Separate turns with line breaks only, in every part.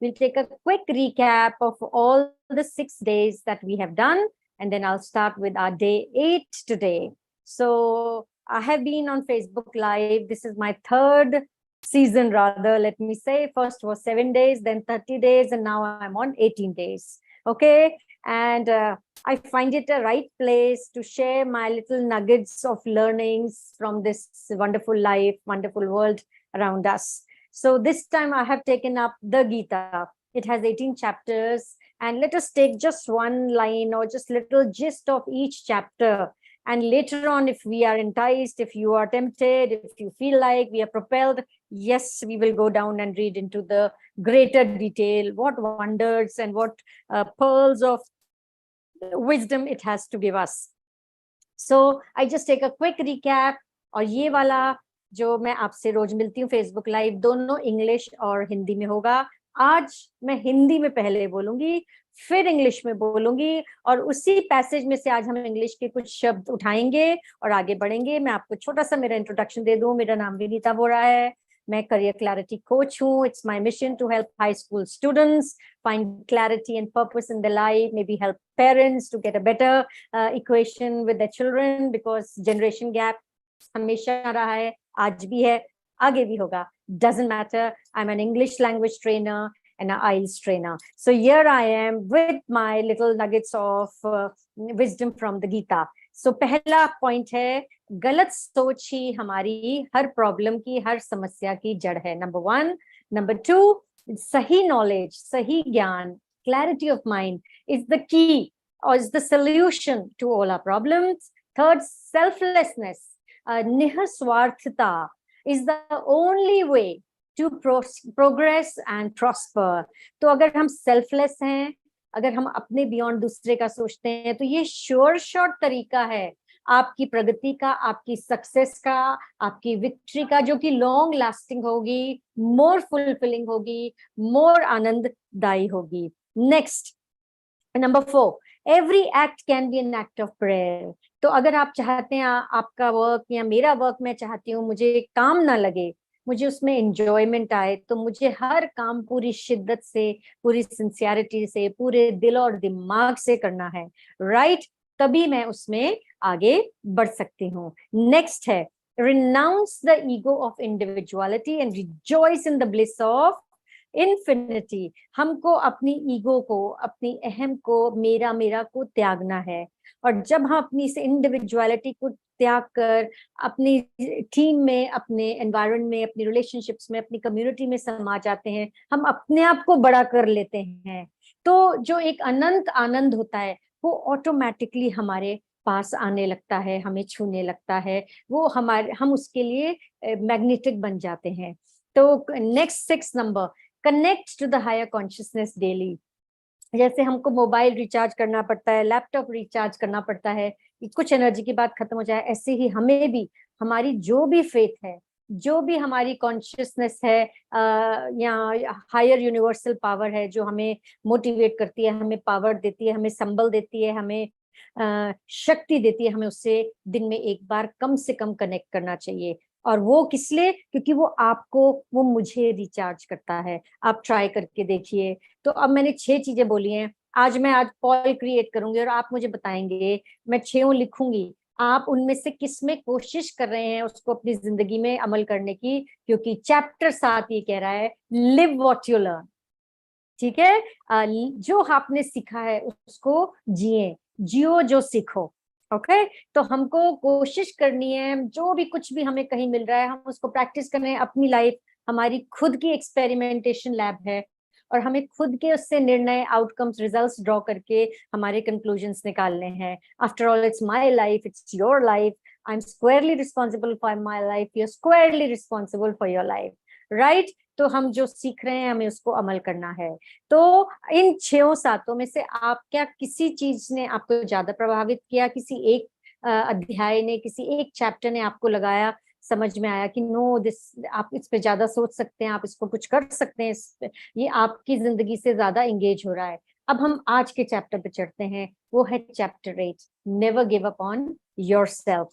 we'll take a quick recap of all the 6 days that we have done, and then I'll start with our day 8 today. So I have been on Facebook Live. This is my third season, rather, let me say. First was 7 days, then 30 days, and now I'm on 18 days. Okay. And I find it a right place to share my little nuggets of learnings from this wonderful life, wonderful world around us. So this time I have taken up the Gita. It has 18 chapters, and let us take just one line or just little gist of each chapter. And later on, if we are enticed, if you are tempted, if you feel like we are propelled, yes, we will go down and read into the greater detail, what wonders and what pearls of wisdom it has to give us. So I just take a quick recap. और ये वाला जो मैं आपसे रोज मिलती हूँ Facebook live, दोनों English और हिंदी में होगा. आज मैं हिंदी में पहले बोलूंगी, फिर इंग्लिश में बोलूंगी, और उसी पैसेज में से आज हम इंग्लिश के कुछ शब्द उठाएंगे और आगे बढ़ेंगे. मैं आपको छोटा सा मेरा इंट्रोडक्शन दे दूं. मेरा नाम विनीता बोरा है. मैं करियर क्लैरिटी कोच हूँ. It's my mission to help high school students find clarity and purpose in their life, maybe help parents to get a better equation with their children, because generation gap हमेशा रहा है, आज भी है, आगे भी होगा. Doesn't matter. I'm an English language trainer and an IELTS trainer. So here I am with my little nuggets of wisdom from the Gita. So पहला पॉइंट है, गलत सोच ही हमारी हर प्रॉब्लम की, हर समस्या की जड़ है. नंबर 1. नंबर 2, सही नॉलेज, सही ज्ञान, clarity of mind is the key or is the solution to all our problems. Third, selflessness, निःस्वार्थता is the only way to progress and prosper. तो अगर हम selfless हैं, अगर हम अपने beyond दूसरे का सोचते हैं, तो ये sure short तरीका है आपकी प्रगति का, आपकी सक्सेस का, आपकी विक्ट्री का, जो कि लॉन्ग लास्टिंग होगी, मोर फुलफिलिंग होगी, मोर आनंददायी होगी. Next, number 4, every act can be an act of prayer. तो अगर आप चाहते हैं आपका वर्क या मेरा वर्क, मैं चाहती हूँ मुझे काम ना लगे, मुझे उसमें एंजॉयमेंट आए, तो मुझे हर काम पूरी शिद्दत से, पूरी सिंसियरिटी से, पूरे दिल और दिमाग से करना है. राइट? तभी मैं उसमें आगे बढ़ सकती हूँ. नेक्स्ट है, renounce the ego of individuality and rejoice in the bliss of infinity. हमको अपनी ईगो को, अपनी अहम को, मेरा को त्यागना है. और जब हम अपनी इस इंडिविजुअलिटी को त्याग कर अपनी टीम में, अपने एनवायरनमेंट में, अपनी रिलेशनशिप्स में, अपनी कम्युनिटी में समा जाते हैं, हम अपने आप को बड़ा कर लेते हैं, तो जो एक अनंत आनंद होता है वो ऑटोमेटिकली हमारे पास आने लगता है, हमें छूने लगता है, वो हम उसके लिए मैग्नेटिक बन जाते हैं. तो next 6 number, connect to the higher consciousness daily. जैसे हमको मोबाइल रिचार्ज करना पड़ता है, लैपटॉप रिचार्ज करना पड़ता है, कुछ एनर्जी की बात खत्म हो जाए, ऐसे ही हमें भी हमारी जो भी फेथ है, जो भी हमारी कॉन्शियसनेस है या हायर यूनिवर्सल पावर है, जो हमें मोटिवेट करती है, हमें पावर देती है, हमें संबल देती है, हमें शक्ति देती है, हमें उससे दिन में एक बार कम से कम कनेक्ट करना चाहिए. और वो किस लिए? क्योंकि वो आपको, वो मुझे रिचार्ज करता है. आप ट्राई करके देखिए. तो अब मैंने 6 चीजें बोली हैं. आज पॉल क्रिएट करूंगी और आप मुझे बताएंगे, मैं 6 लिखूंगी, आप उनमें से किस में कोशिश कर रहे हैं उसको अपनी जिंदगी में अमल करने की, क्योंकि चैप्टर 7 ये कह रहा है, लिव व्हाट यू लर्न. ठीक है? जो आपने सीखा है उसको जियो जो सीखो. ओके? तो हमको कोशिश करनी है, जो भी कुछ भी हमें कहीं मिल रहा है, हम उसको प्रैक्टिस करने हैं. अपनी लाइफ हमारी खुद की एक्सपेरिमेंटेशन लैब है, और हमें खुद के उससे निर्णय, आउटकम्स, रिजल्ट्स ड्रॉ करके हमारे कंक्लूजन्स निकालने हैं. After all, it's my life, it's your life. I am squarely responsible for my life, you are squarely responsible for your life. Right? तो हम जो सीख रहे हैं, हमें उसको अमल करना है. तो इन 6-7 में से आप क्या, किसी चीज ने आपको ज्यादा प्रभावित किया, किसी एक अध्याय ने, किसी एक चैप्टर ने आपको लगाया, समझ में आया कि नो दिस, आप इस पे ज्यादा सोच सकते हैं, आप इसको कुछ कर सकते हैं, ये आपकी जिंदगी से ज्यादा एंगेज हो रहा है. अब हम आज के चैप्टर पे चढ़ते हैं, वो है chapter 8, never give up on yourself.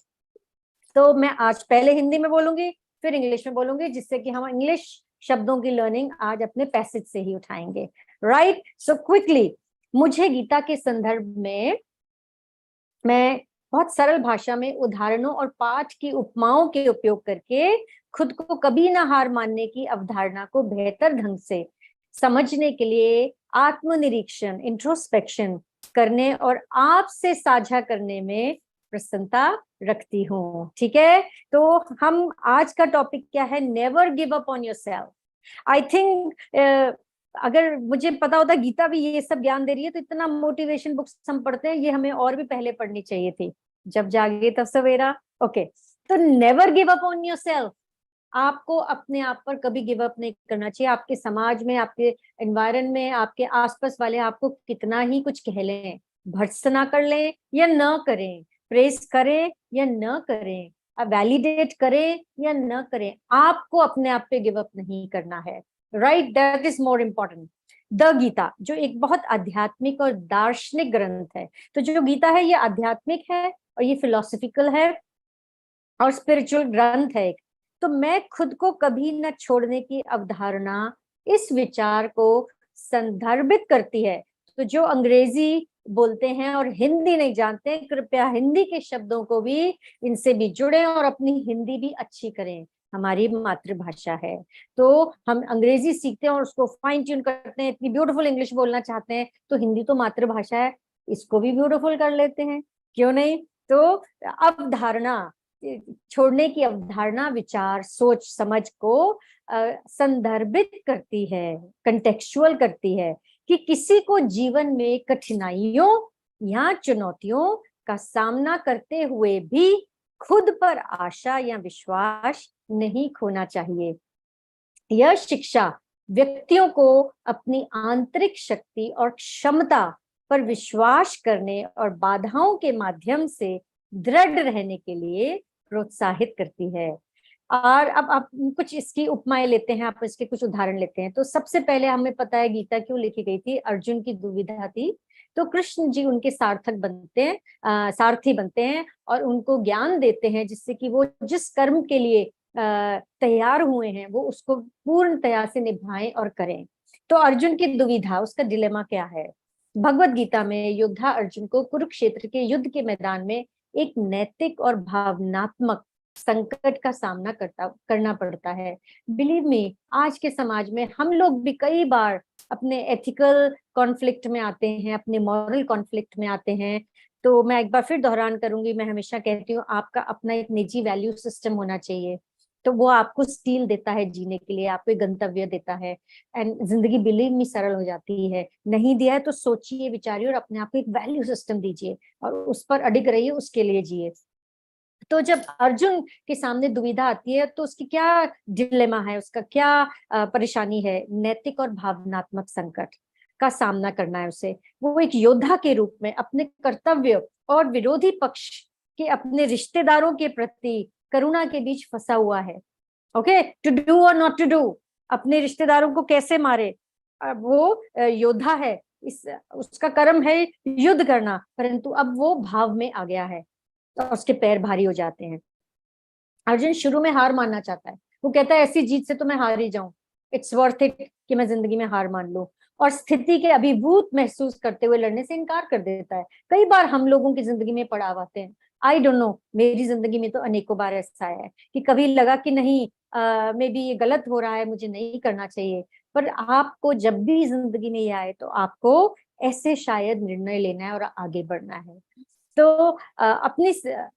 तो मैं आज पहले हिंदी में बोलूंगी, फिर इंग्लिश में बोलूंगी, जिससे कि हम इंग्लिश शब्दों की लर्निंग आज अपने पैसेज से ही उठाएंगे, राइट। सो क्विकली, मुझे गीता के संदर्भ में मैं बहुत सरल भाषा में उदाहरणों और पाठ की उपमाओं के उपयोग करके खुद को कभी ना हार मानने की अवधारणा को बेहतर ढंग से समझने के लिए आत्मनिरीक्षण, इंट्रोस्पेक्शन करने और आपसे साझा करने में प्रसन्नता रखती हूँ। ठीक है, तो हम आज का टॉपिक क्या है? Never give up on yourself. I think अगर मुझे पता होता गीता भी ये सब ज्ञान दे रही है तो इतना मोटिवेशन बुक्स हम पढ़ते हैं, ये हमें और भी पहले पढ़नी चाहिए थी। जब जागे तब सवेरा। ओके, तो never give up on yourself. आपको अपने आप पर कभी गिव अप नहीं करना चाहिए। आपके समाज में, आपके एनवायरनमेंट में, आपके आसपास वाले आपको कितना ही कुछ कह लें, भर्त्सना कर लें या न करें, प्रेस करें या न करें, वैलिडेट करें या न करें, आपको अपने आप पे गिव अप नहीं करना है, right. That is more important. The Gita जो एक बहुत आध्यात्मिक और दार्शनिक ग्रंथ है, तो जो गीता है ये आध्यात्मिक है और ये फिलोसफिकल है और स्पिरिचुअल ग्रंथ है। तो मैं खुद को कभी न छोड़ने की अवधारणा इस विचार को संदर्भित करती है। तो जो अंग्रेजी बोलते हैं और हिंदी नहीं जानते, कृपया हिंदी के शब्दों को भी, इनसे भी जुड़े और अपनी हिंदी भी अच्छी करें। हमारी मातृभाषा है, तो हम अंग्रेजी सीखते हैं और उसको फाइन ट्यून करते हैं, इतनी ब्यूटीफुल इंग्लिश बोलना चाहते हैं, तो हिंदी तो मातृभाषा है, इसको भी ब्यूटीफुल कर लेते हैं, क्यों नहीं। तो अवधारणा, छोड़ने की अवधारणा विचार, सोच, समझ को संदर्भित करती है, कंटेक्चुअल करती है कि किसी को जीवन में कठिनाइयों या चुनौतियों का सामना करते हुए भी खुद पर आशा या विश्वास नहीं खोना चाहिए। यह शिक्षा व्यक्तियों को अपनी आंतरिक शक्ति और क्षमता पर विश्वास करने और बाधाओं के माध्यम से दृढ़ रहने के लिए प्रोत्साहित करती है। और अब आप कुछ इसकी उपमाएं लेते हैं, आप इसके कुछ उदाहरण लेते हैं। तो सबसे पहले हमें पता है गीता क्यों लिखी गई थी, अर्जुन की दुविधा थी, तो कृष्ण जी उनके सार्थक बनते हैं, सारथी बनते हैं और उनको ज्ञान देते हैं जिससे कि वो जिस कर्म के लिए तैयार हुए हैं वो उसको पूर्णतया से निभाएं और करें। तो अर्जुन की दुविधा, उसका डिलेमा क्या है? भगवत गीता में योद्धा अर्जुन को कुरुक्षेत्र के युद्ध के मैदान में एक नैतिक और भावनात्मक संकट का सामना करना पड़ता है। बिलीव मी, आज के समाज में हम लोग भी कई बार अपने एथिकल कॉन्फ्लिक्ट में आते हैं, अपने मॉरल कॉन्फ्लिक्ट में आते हैं। तो मैं एक बार फिर दोहरान करूंगी, मैं हमेशा कहती हूँ आपका अपना एक निजी वैल्यू सिस्टम होना चाहिए, तो वो आपको स्टील देता है जीने के लिए, आपको एक गंतव्य देता है, एंड जिंदगी बिलीव में सरल हो जाती है। नहीं दिया है तो सोचिए, विचारिए और अपने आप को एक वैल्यू सिस्टम दीजिए और उस पर अडिग रहिए, उसके लिए जिए। तो जब अर्जुन के सामने दुविधा आती है तो उसकी क्या डिलेमा है, उसका क्या परेशानी है? नैतिक और भावनात्मक संकट का सामना करना है उसे। वो एक योद्धा के रूप में अपने कर्तव्य और विरोधी पक्ष के अपने रिश्तेदारों के प्रति करुणा के बीच फंसा हुआ है। ओके, टू डू और नॉट टू डू, अपने रिश्तेदारों को कैसे मारे। वो योद्धा है, उसका कर्म है युद्ध करना, परंतु अब वो भाव में आ गया है तो उसके पैर भारी हो जाते हैं। अर्जुन शुरू में हार मानना चाहता है, वो कहता है ऐसी जीत से तो मैं हार ही जाऊं, इट्स वर्थ इट कि मैं जिंदगी में हार मान लूं, और स्थिति के अभिभूत महसूस करते हुए लड़ने से इनकार कर देता है। कई बार हम लोगों की जिंदगी में पड़ाव आते हैं, आई डोंट नो, मेरी जिंदगी में तो अनेकों बार ऐसा आया है कि कभी लगा कि नहीं, मे बी ये गलत हो रहा है, मुझे नहीं करना चाहिए। पर आपको जब भी जिंदगी में ये आए तो आपको ऐसे शायद निर्णय लेना है और आगे बढ़ना है। तो अपनी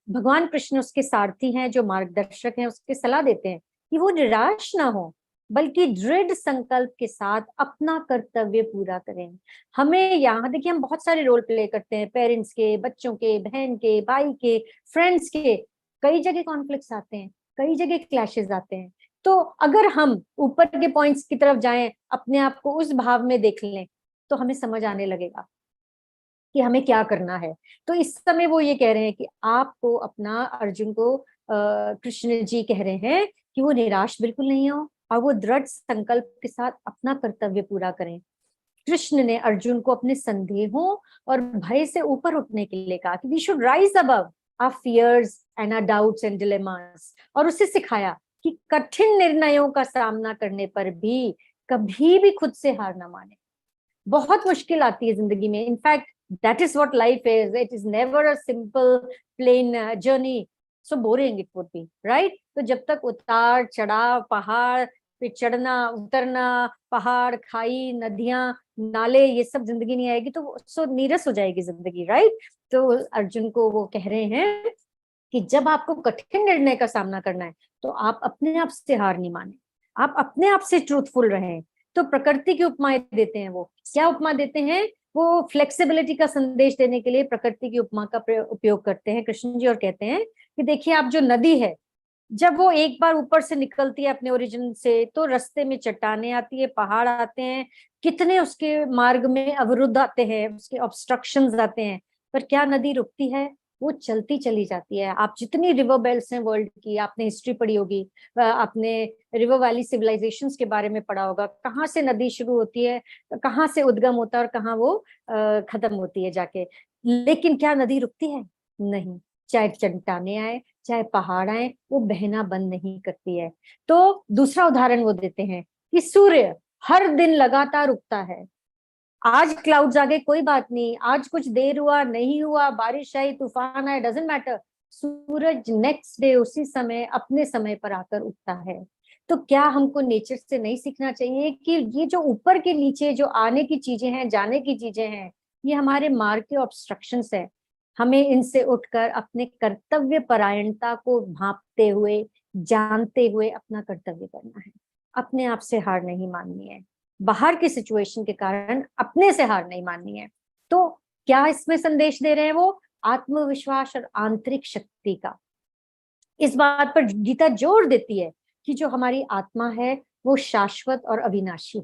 भगवान कृष्ण उसके सारथी हैं, जो मार्गदर्शक हैं, उसके सलाह देते हैं कि वो निराश ना हो, बल्कि दृढ़ संकल्प के साथ अपना कर्तव्य पूरा करें। हमें यहाँ देखिए, हम बहुत सारे रोल प्ले करते हैं, पेरेंट्स के, बच्चों के, बहन के, भाई के, फ्रेंड्स के। कई जगह कॉन्फ्लिक्ट्स आते हैं, कई जगह क्लैशेस आते हैं। तो अगर हम ऊपर के पॉइंट्स की तरफ जाएं, अपने आप को उस भाव में देख लें, तो हमें समझ आने लगेगा कि हमें क्या करना है। तो इस समय वो ये कह रहे हैं कि आपको अपना, अर्जुन को कृष्ण जी कह रहे हैं कि वो निराश बिल्कुल नहीं हो और वो दृढ़ संकल्प के साथ अपना कर्तव्य पूरा करें। कृष्ण ने अर्जुन को अपने संदेहों और भय से ऊपर उठने के लिए कहा कि we should rise above our fears and our doubts and dilemmas, और उसे सिखाया कि कठिन निर्णयों का सामना करने पर भी कभी भी खुद से हार ना माने। बहुत मुश्किल आती है जिंदगी में, in fact that is what life is, it is never a simple plain journey, so boring it would be, right? तो जब तक उतार चढ़ाव, पहाड़ पे चढ़ना उतरना, पहाड़, खाई, नदियां, नाले, ये सब जिंदगी नहीं आएगी तो सो नीरस हो जाएगी जिंदगी, राइट? तो अर्जुन को वो कह रहे हैं कि जब आपको कठिन निर्णय का सामना करना है तो आप अपने आप से हार नहीं माने, आप अपने आप से ट्रूथफुल रहें। तो प्रकृति की उपमाएं देते हैं, वो क्या उपमा देते हैं? वो फ्लेक्सिबिलिटी का संदेश देने के लिए प्रकृति की उपमा का उपयोग करते हैं कृष्ण जी, और कहते हैं कि देखिए आप जो नदी है, जब वो एक बार ऊपर से निकलती है अपने ओरिजिन से, तो रास्ते में चट्टाने आती है, पहाड़ आते हैं, कितने उसके मार्ग में अवरुद्ध आते हैं, उसके ऑब्स्ट्रक्शंस आते हैं, पर क्या नदी रुकती है? वो चलती चली जाती है। आप जितनी रिवर बेल्ट्स हैं वर्ल्ड की, आपने हिस्ट्री पढ़ी होगी, आपने रिवर वैली सिविलाइजेशंस के बारे में पढ़ा होगा, कहाँ से नदी शुरू होती है, कहाँ से उद्गम होता है और कहाँ वो खत्म होती है जाके। लेकिन क्या नदी रुकती है? नहीं, चाहे चट्टाने आए, चाहे पहाड़ आए, वो बहना बंद नहीं करती है। तो दूसरा उदाहरण वो देते हैं कि सूर्य हर दिन लगातार उगता है। आज क्लाउड्स आ गए, कोई बात नहीं, आज कुछ देर हुआ, नहीं हुआ, बारिश आई, तूफान आए, doesn't matter, Suraj next day उसी समय अपने समय पर आकर उगता है। तो क्या हमको नेचर से नहीं सीखना चाहिए कि ये जो ऊपर के नीचे जो आने की चीजें हैं, जाने की चीजें हैं, ये हमारे मार्ग के ऑब्स्ट्रक्शंस है। हमें इनसे उठकर अपने कर्तव्य परायणता को भांपते हुए, जानते हुए अपना कर्तव्य करना है। अपने आप से हार नहीं माननी है, बाहर की सिचुएशन के कारण अपने से हार नहीं माननी है। तो क्या इसमें संदेश दे रहे हैं वो? आत्मविश्वास और आंतरिक शक्ति का। इस बात पर गीता जोर देती है कि जो हमारी आत्मा है वो शाश्वत और अविनाशी,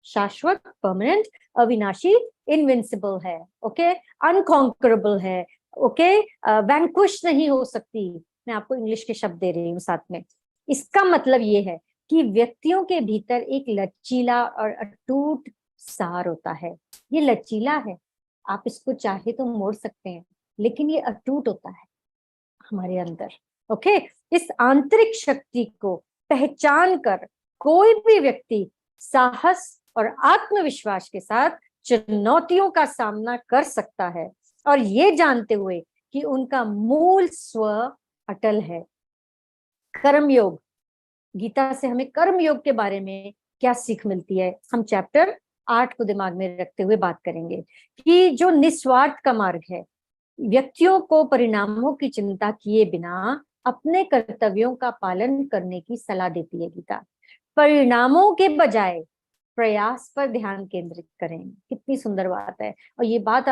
शाश्वत, परमानेंट, अविनाशी, इनविंसिबल है, ओके, अनकॉन्करेबल है, ओके, वैंक्विश नहीं हो सकती। मैं आपको इंग्लिश के शब्द दे रही हूँ साथ में। इसका मतलब ये है कि व्यक्तियों के भीतर एक लचीला और अटूट सार होता है। ये लचीला है, आप इसको चाहे तो मोड़ सकते हैं, लेकिन ये अटूट होता है हमारे अंदर, ओके। इस आंतरिक शक्ति को पहचान कर कोई भी व्यक्ति साहस और आत्मविश्वास के साथ चुनौतियों का सामना कर सकता है, और ये जानते हुए कि उनका मूल स्व अटल है। कर्मयोग, गीता से हमें कर्मयोग के बारे में क्या सीख मिलती है, हम चैप्टर 8 को दिमाग में रखते हुए बात करेंगे कि जो निस्वार्थ का मार्ग है, व्यक्तियों को परिणामों की चिंता किए बिना अपने कर्तव्यों का पालन करने की सलाह देती है गीता। परिणामों के बजाय प्रयास पर ध्यान केंद्रित करें। कितनी सुंदर बात है, और ये बात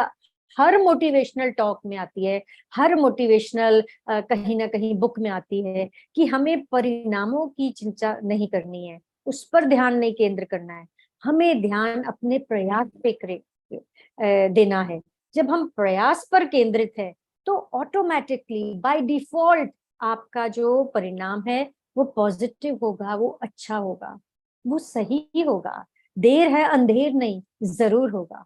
हर मोटिवेशनल टॉक में आती है, हर मोटिवेशनल कहीं ना कहीं बुक में आती है कि हमें परिणामों की चिंता नहीं करनी है, उस पर ध्यान नहीं केंद्र करना है, हमें ध्यान अपने प्रयास पे देना है। जब हम प्रयास पर केंद्रित है तो ऑटोमेटिकली बाय डिफॉल्ट आपका जो परिणाम है वो पॉजिटिव होगा, वो अच्छा होगा, वो सही होगा। देर है अंधेर नहीं, जरूर होगा।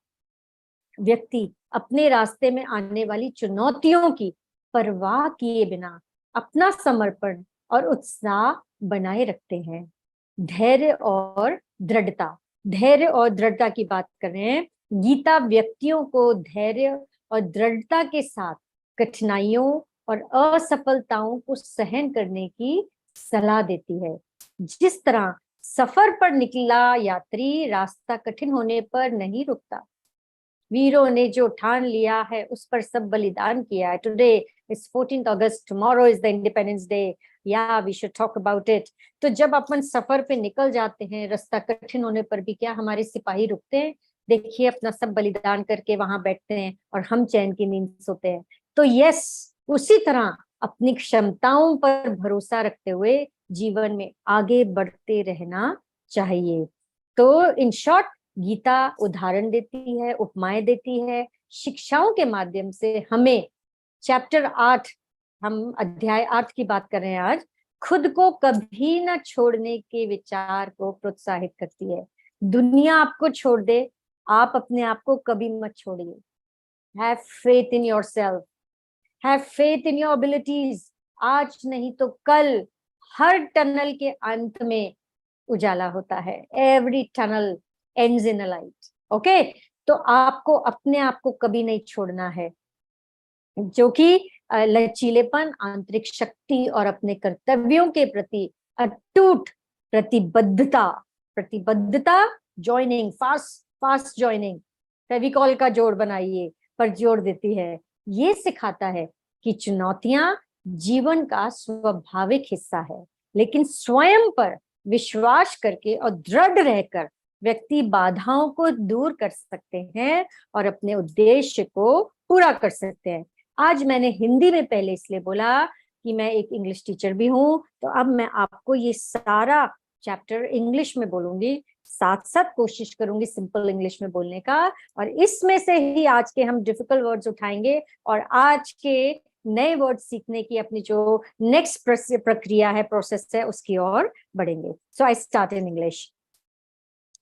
व्यक्ति अपने रास्ते में आने वाली चुनौतियों की परवाह किए बिना अपना समर्पण और उत्साह बनाए रखते हैं। धैर्य और दृढ़ता, धैर्य और दृढ़ता की बात कर रहे हैं। गीता व्यक्तियों को धैर्य और दृढ़ता के साथ कठिनाइयों और असफलताओं को सहन करने की सलाह देती है। जिस तरह सफर पर निकला यात्री रास्ता कठिन होने पर नहीं रुकता, वीरों ने जो ठान लिया है उस पर सब बलिदान किया है। Today is 14th August, tomorrow is the independence day, या we should talk about it. तो जब अपन सफर पे निकल जाते हैं, रास्ता कठिन होने पर भी क्या हमारे सिपाही रुकते हैं? देखिए, अपना सब बलिदान करके वहां बैठते हैं और हम चैन की नींद सोते हैं। तो यस, उसी तरह अपनी क्षमताओं पर भरोसा रखते हुए जीवन में आगे बढ़ते रहना चाहिए। तो इन शॉर्ट, गीता उदाहरण देती है, उपमाएं देती है, शिक्षाओं के माध्यम से हमें चैप्टर 8, हम अध्याय 8 की बात कर रहे हैं आज, खुद को कभी ना छोड़ने के विचार को प्रोत्साहित करती है। दुनिया आपको छोड़ दे, आप अपने आप को कभी मत छोड़िए। Have faith in yourself, have faith in your abilities. आज नहीं तो कल हर टनल के अंत में उजाला होता है. Every tunnel ends in a light. Okay, तो आपको अपने आप को कभी नहीं छोड़ना है, जो कि लचीलेपन, आंतरिक शक्ति और अपने कर्तव्यों के प्रति अटूट प्रतिबद्धता. प्रतिबद्धता, joining, fast fast joining, Fevicol का जोड़ बनाइए पर जोड़ देती है. ये सिखाता है कि चुनौतियां जीवन का स्वाभाविक हिस्सा है, लेकिन स्वयं पर विश्वास करके और दृढ़ रहकर व्यक्ति बाधाओं को दूर कर सकते हैं और अपने उद्देश्य को पूरा कर सकते हैं. आज मैंने हिंदी में पहले इसलिए बोला कि मैं एक इंग्लिश टीचर भी हूं, तो अब मैं आपको ये सारा चैप्टर इंग्लिश में बोलूंगी, साथ साथ कोशिश करूंगी सिंपल इंग्लिश में बोलने का, और इसमें से ही आज के हम डिफिकल्ट वर्ड्स उठाएंगे और आज के नए वर्ड सीखने की अपनी जो नेक्स्ट प्रक्रिया है, प्रोसेस है, उसकी ओर बढ़ेंगे. So I start in English.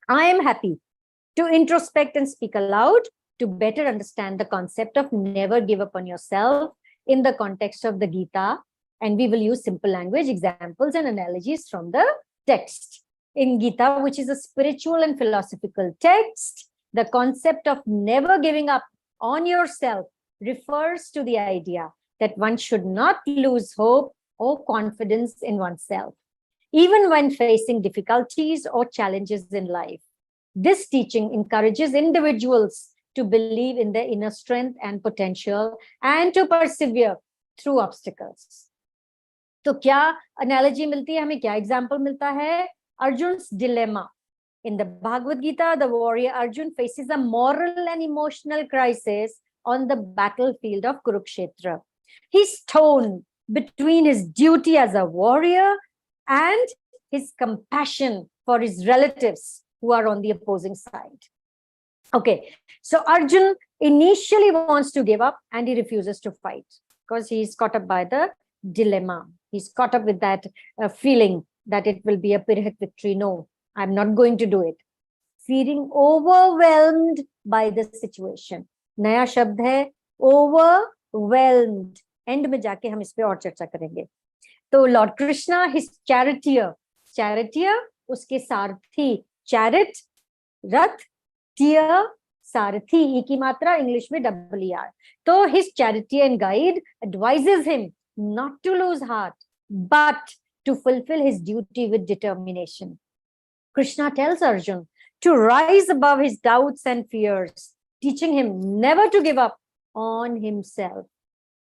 I am happy to introspect and speak aloud to better understand the concept of never give up on yourself in the context of the Gita, and we will use simple language, examples and analogies from the text. In Gita, which is a spiritual and philosophical text, the concept of never giving up on yourself refers to the idea that one should not lose hope or confidence in oneself, even when facing difficulties or challenges in life. This teaching encourages individuals to believe in their inner strength and potential and to persevere through obstacles. तो क्या analogy मिलती है हमें, क्या example मिलता है? Arjun's dilemma. In the Bhagavad Gita, the warrior Arjun faces a moral and emotional crisis on the battlefield of Kurukshetra. He's torn between his duty as a warrior and his compassion for his relatives who are on the opposing side. Okay, so Arjun initially wants to give up and he refuses to fight because he's caught up by the dilemma. He's caught up with that feeling that it will be a Pyrrhic victory. No, I'm not going to do it. Feeling overwhelmed by the situation. नया शब्द है overwhelmed. End में जाके हम इस पे और चर्चा करेंगे. तो Lord Krishna, his charioteer, charioteer उसके सारथी, चैरिट रथ, टियर सारथी, ई की मात्रा, इंग्लिश में डबल ई आर. तो his charioteer and guide advises him not to lose heart but to fulfill his duty with determination. Krishna tells Arjun to rise above his doubts and fears, teaching him never to give up on himself.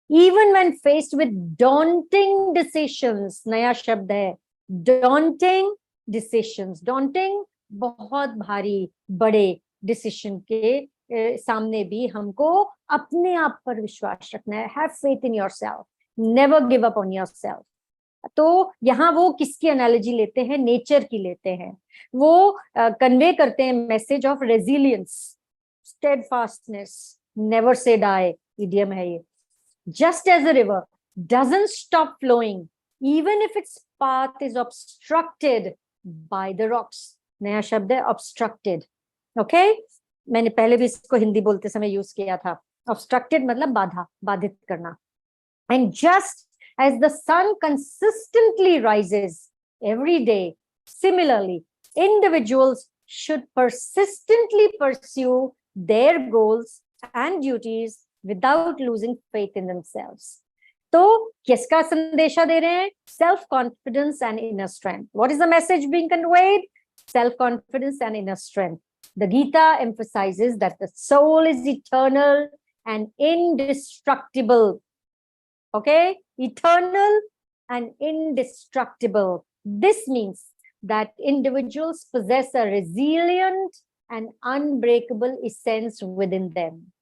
Even when faced with daunting decisions, नया शब्द है daunting decisions. daunting बहुत भारी बड़े decision के सामने भी हमको अपने आप पर विश्वास रखना है. Have faith in yourself. Never give up on yourself. तो यहाँ वो किसकी एनालॉजी लेते हैं? नेचर की लेते हैं. वो कन्वे करते हैं message of resilience, steadfastness, never say die idiom है ये. Just as a river doesn't stop flowing even if its path is obstructed by the rocks. नया शब्द है obstructed. Okay? मैंने पहले भी इसको हिंदी बोलते समय यूज किया था. Obstructed मतलब बाधा, बाधित करना. And just as the sun consistently rises every day, similarly, individuals should persistently pursue their goals and duties without losing faith in themselves. तो किसका संदेशा दे रहे हैं? Self-confidence and inner strength. What is the message being conveyed? Self-confidence and inner strength. The Gita emphasizes that the soul is eternal and indestructible. Okay, eternal and indestructible. This means that individuals possess a resilient and unbreakable essence within them.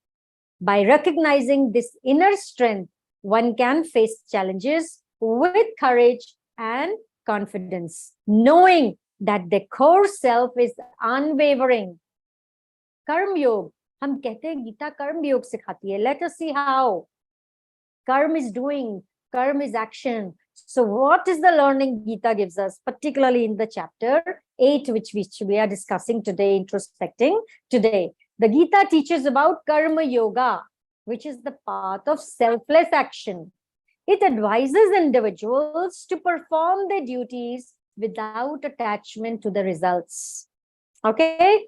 By recognizing this inner strength, one can face challenges with courage and confidence, knowing that the core self is unwavering. कर्म योग, हम कहते हैं गीता कर्म योग सिखाती है. Let us see how. Karma is doing, karma is action. So what is the learning Gita gives us, particularly in the chapter 8, which we are discussing today, introspecting today? The Gita teaches about karma yoga, which is the path of selfless action. It advises individuals to perform their duties without attachment to the results. Okay?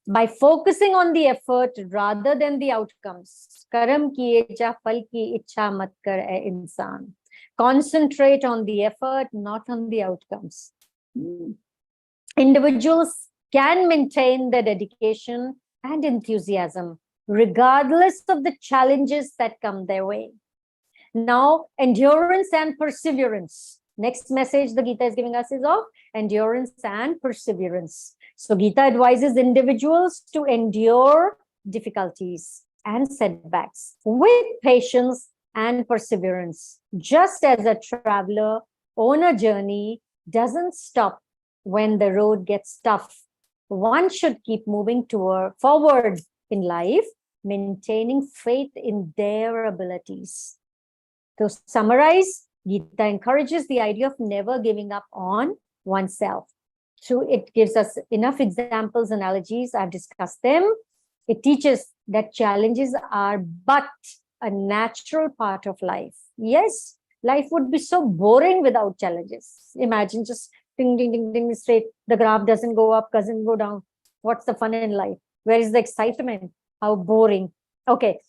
By focusing on the effort rather than the outcomes. Karam kiye ja phal ki ichha mat kar hai insan. Concentrate on the effort, not on the outcomes. Individuals can maintain their dedication and enthusiasm regardless of the challenges that come their way. Now, endurance and perseverance. Next message the Gita is giving us is of endurance and perseverance. So Gita advises individuals to endure difficulties and setbacks with patience and perseverance, just as a traveler on a journey doesn't stop when the road gets tough. One should keep moving forward in life, maintaining faith in their abilities. To summarize, Gita encourages the idea of never giving up on oneself. So it gives us enough examples, analogies, I've discussed them. It teaches that challenges are but a natural part of life. Yes, life would be so boring without challenges. Imagine just ding, ding, ding, ding, straight. The graph doesn't go up, doesn't go down. What's the fun in life? Where is the excitement? How boring. Okay.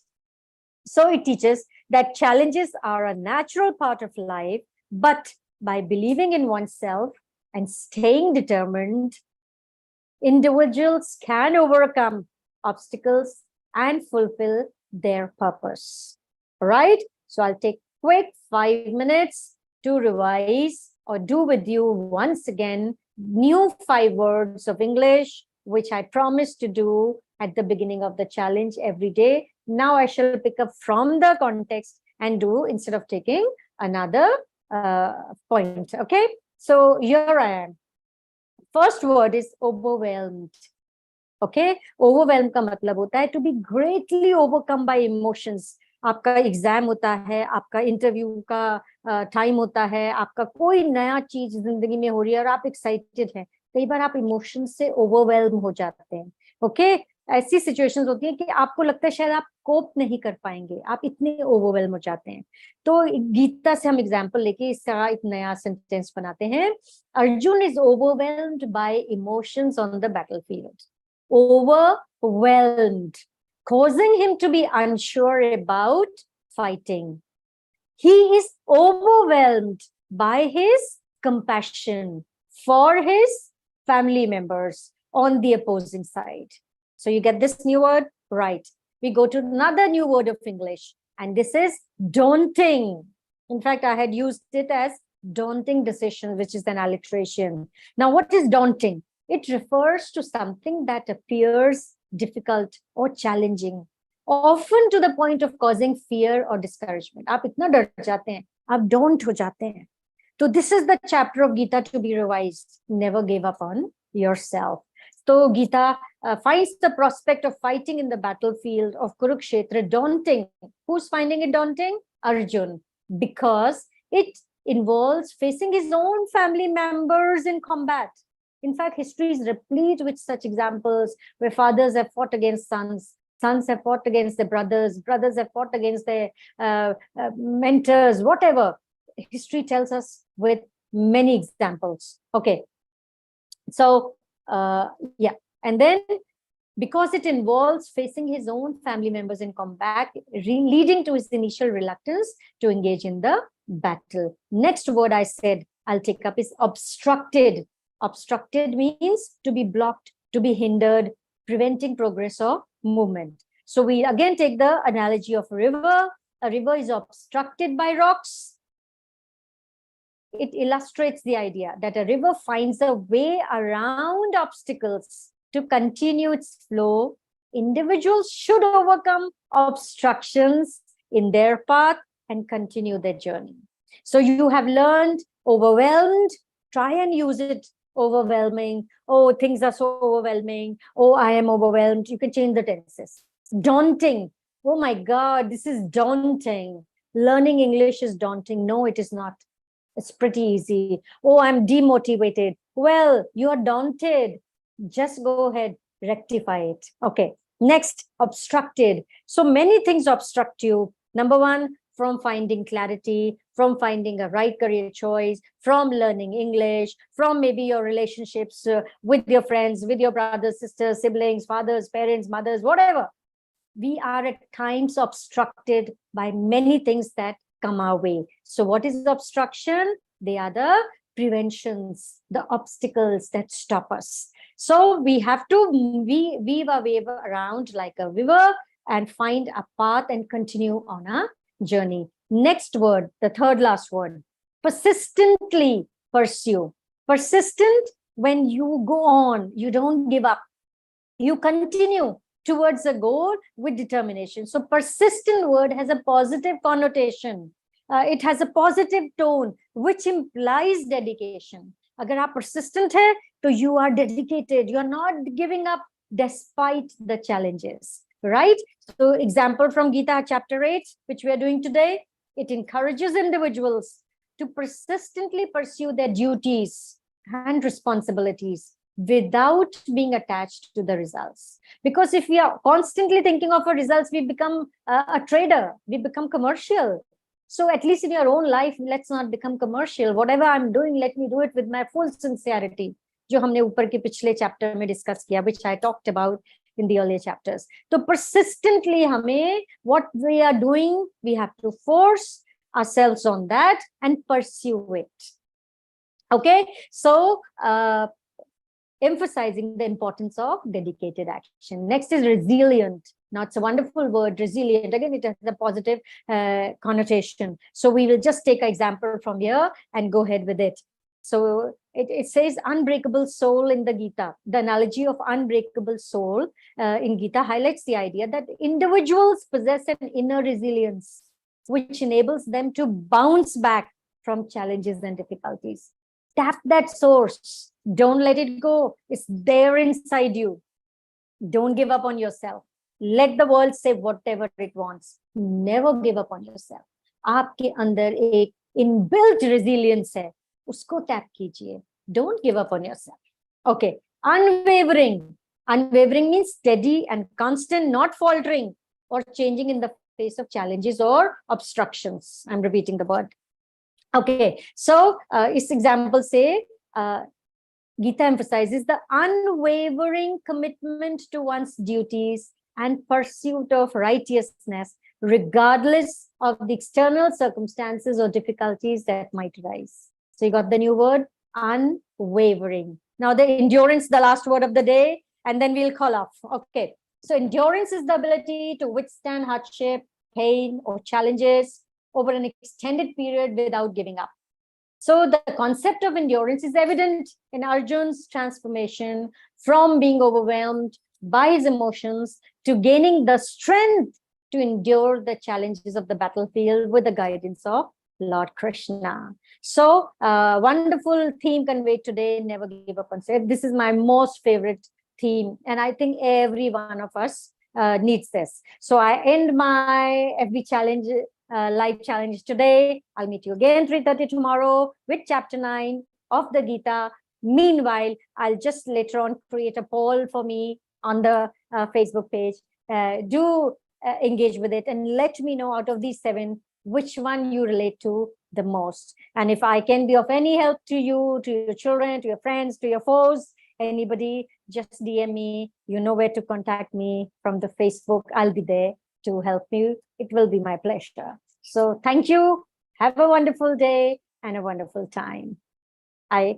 So it teaches that challenges are a natural part of life, but by believing in oneself and staying determined, individuals can overcome obstacles and fulfill their purpose. All right? So I'll take quick 5 minutes to revise or do with you once again new 5 words of English, which I promised to do at the beginning of the challenge every day. Now I shall pick up from the context and do instead of taking another point. Okay, so here I am. First word is overwhelmed. Okay, overwhelmed का मतलब होता है to be greatly overcome by emotions. आपका exam होता है, आपका interview का time होता है, आपका कोई नया चीज जिंदगी में हो रही है और आप एक्साइटेड हैं, कई बार आप इमोशन से ओवरवेल्म हो जाते हैं. ओके, ऐसी सिचुएशंस होती है कि आपको लगता है शायद आप कोप नहीं कर पाएंगे, आप इतने ओवरवेल्म हो जाते हैं. तो गीता से हम एग्जांपल लेके इसका एक नया सेंटेंस बनाते हैं. Arjun is overwhelmed bye emotions on the battlefield. Overwhelmed, causing him to be unsure about fighting. He is overwhelmed by his compassion for his family members on the opposing side. So you get this new word, right? We go to another new word of English, and this is daunting. In fact, I had used it as daunting decision, which is an alliteration. Now, what is daunting? It refers to something that appears difficult or challenging, often to the point of causing fear or discouragement. आप इतना डर जाते हैं, आप daunt हो जाते हैं. So this is the chapter of Gita to be revised. Never give up on yourself. So Gita finds the prospect of fighting in the battlefield of Kurukshetra daunting. Who's finding it daunting? Arjun, because it involves facing his own family members in combat. In fact, history is replete with such examples where fathers have fought against sons, sons have fought against their brothers, brothers have fought against their mentors, whatever. History tells us with many examples. Okay, so yeah, and then because it involves facing his own family members in combat, leading to his initial reluctance to engage in the battle. Next word I said I'll take up is obstructed. Obstructed means to be blocked, to be hindered, preventing progress or movement. So we again take the analogy of a river. A river is obstructed by rocks. It illustrates the idea that a river finds a way around obstacles to continue its flow. Individuals should overcome obstructions in their path and continue their journey. So you have learned overwhelmed. Try and use it. Overwhelming. Oh, things are so overwhelming. Oh, I am overwhelmed. You can change the tenses. Daunting. Oh my God, this is daunting. Learning English is daunting. No, it is not. It's pretty easy. Oh, I'm demotivated. Well, you are daunted. Just go ahead, rectify it. Okay. Next, obstructed. So many things obstruct you. Number one, from finding clarity, from finding a right career choice, from learning English, from maybe your relationships with your friends, with your brothers, sisters, siblings, fathers, parents, mothers, whatever. We are at times obstructed by many things that come our way. So what is obstruction? They are the preventions, the obstacles that stop us. So we have to weave our way around like a weaver and find a path and continue on a journey. Next word, the third last word, persistently pursue. Persistent, when you go on, you don't give up, you continue towards a goal with determination. So persistent word has a positive connotation. It has a positive tone, which implies dedication. Agar aap persistent hai, to you are dedicated. You are not giving up despite the challenges, right? So example from Gita chapter 8, which we are doing today, it encourages individuals to persistently pursue their duties and responsibilities without being attached to the results. Because if we are constantly thinking of our results, we become a trader, we become commercial. So at least in your own life, let's not become commercial. Whatever I'm doing, let me do it with my full sincerity. जो हमने ऊपर के पिछले chapter में discuss किया, which I talked about in the earlier chapters. So persistently हमें what we are doing, we have to force ourselves on that and pursue it. Okay, so emphasizing the importance of dedicated action. Next is resilient. Now it's a wonderful word, resilient. Again, it has a positive connotation. So we will just take an example from here and go ahead with it. So it says unbreakable soul in the Gita. The analogy of unbreakable soul in Gita highlights the idea that individuals possess an inner resilience, which enables them to bounce back from challenges and difficulties. Tap that source. Don't let it go. It's there inside you. Don't give up on yourself. Let the world say whatever it wants. Never give up on yourself. आपके अंदर एक inbuilt resilience है. उसको tap कीजिए. Don't give up on yourself. Okay. Unwavering. Unwavering means steady and constant, not faltering or changing in the face of challenges or obstructions. I'm repeating the word. Okay. So, this example say, Gita emphasizes the unwavering commitment to one's duties and pursuit of righteousness, regardless of the external circumstances or difficulties that might arise. So you got the new word, unwavering. Now the endurance, the last word of the day, and then we'll call off. Okay. So endurance is the ability to withstand hardship, pain, or challenges over an extended period without giving up. So the concept of endurance is evident in Arjun's transformation from being overwhelmed by his emotions to gaining the strength to endure the challenges of the battlefield with the guidance of Lord Krishna. So wonderful theme conveyed today, never give up on self. This is my most favorite theme, and I think every one of us needs this. So I end my FB challenge, live challenge today. I'll meet you again 3:30 tomorrow with chapter 9 of the Gita. Meanwhile, I'll just later on create a poll for me on the Facebook page. Do engage with it and let me know out of these 7 which one you relate to the most. And if I can be of any help to you, to your children, to your friends, to your foes, anybody, just DM me. You know where to contact me from the Facebook. I'll be there to help you. It will be my pleasure. So thank you. Have a wonderful day and a wonderful time. I